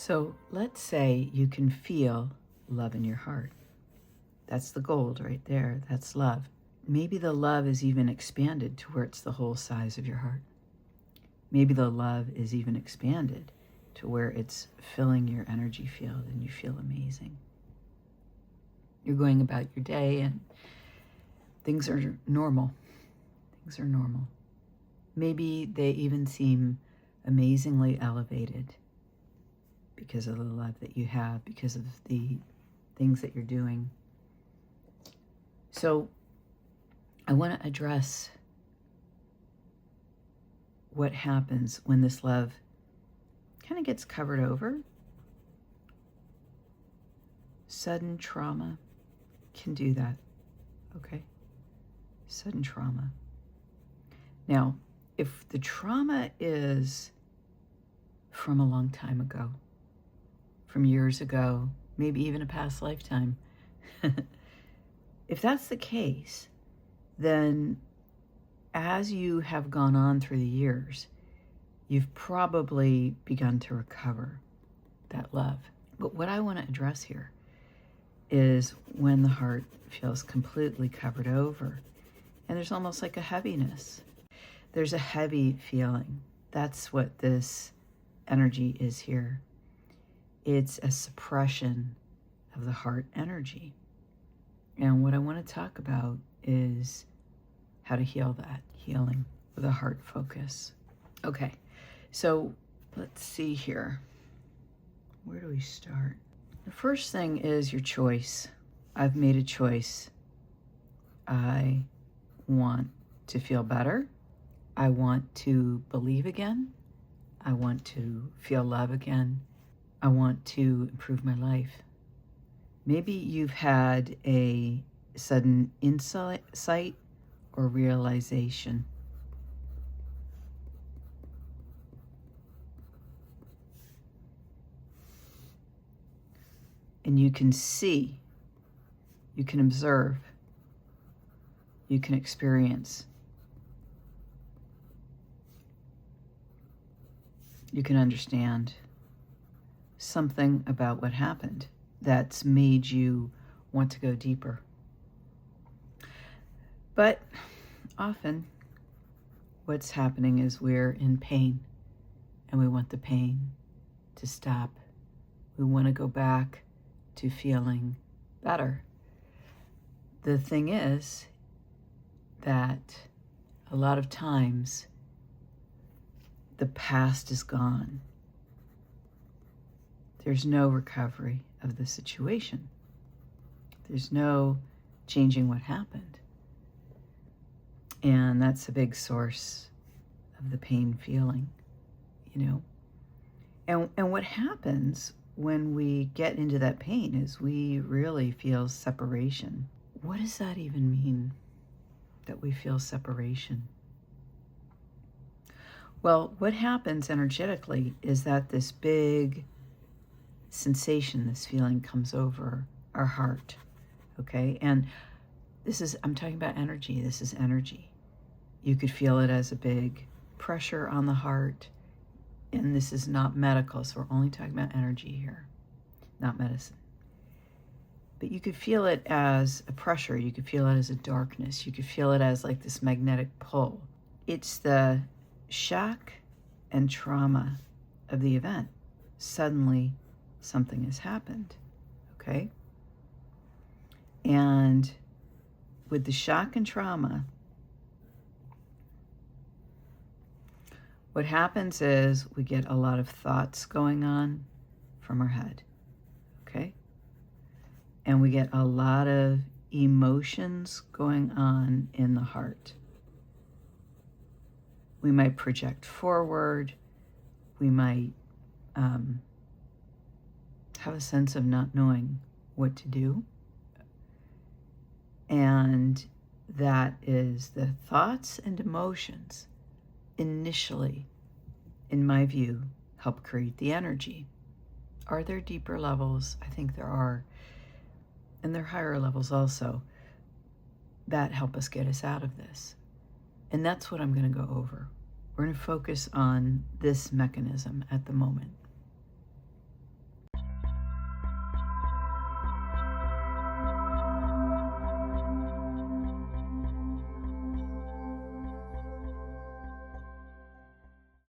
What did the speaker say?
So let's say you can feel love in your heart. That's the gold right there. That's love. Maybe the love is even expanded to where it's the whole size of your heart. Maybe the love is even expanded to where it's filling your energy field and you feel amazing. You're going about your day and things are normal. Things are normal. Maybe they even seem amazingly elevated because of the love that you have, because of the things that you're doing. So I want to address what happens when this love kind of gets covered over. Sudden trauma can do that, okay? Sudden trauma. Now, if the trauma is from a long time ago, from years ago, maybe even a past lifetime, if that's the case, then as you have gone on through the years, you've probably begun to recover that love. But what I want to address here is when the heart feels completely covered over and there's almost like a heaviness. There's a heavy feeling. That's what this energy is here. It's a suppression of the heart energy. And what I want to talk about is how to heal that, healing with a heart focus. Okay, so let's see here. Where do we start? The first thing is your choice. I've made a choice. I want to feel better. I want to believe again. I want to feel love again. I want to improve my life. Maybe you've had a sudden insight or realization. And you can see, you can observe, you can experience, you can understand something about what happened that's made you want to go deeper. But often what's happening is we're in pain and we want the pain to stop. We want to go back to feeling better. The thing is that a lot of times the past is gone. There's no recovery of the situation. There's no changing what happened. And that's a big source of the pain feeling, you know. And what happens when we get into that pain is we really feel separation. What does that even mean, that we feel separation? Well, what happens energetically is that this big sensation, this feeling comes over our heart, okay? And I'm talking about energy. This is energy. You could feel it as a big pressure on the heart. And this is not medical, so we're only talking about energy here, not medicine. But you could feel it as a pressure. You could feel it as a darkness. You could feel it as like this magnetic pull. It's the shock and trauma of the event. Suddenly, something has happened, okay? And with the shock and trauma, what happens is we get a lot of thoughts going on from our head, okay? And we get a lot of emotions going on in the heart. We might project forward. We might have a sense of not knowing what to do. And that is the thoughts and emotions initially, in my view, help create the energy. Are there deeper levels? I think there are. And there are higher levels also that help us get us out of this. And that's what I'm going to go over. We're going to focus on this mechanism at the moment.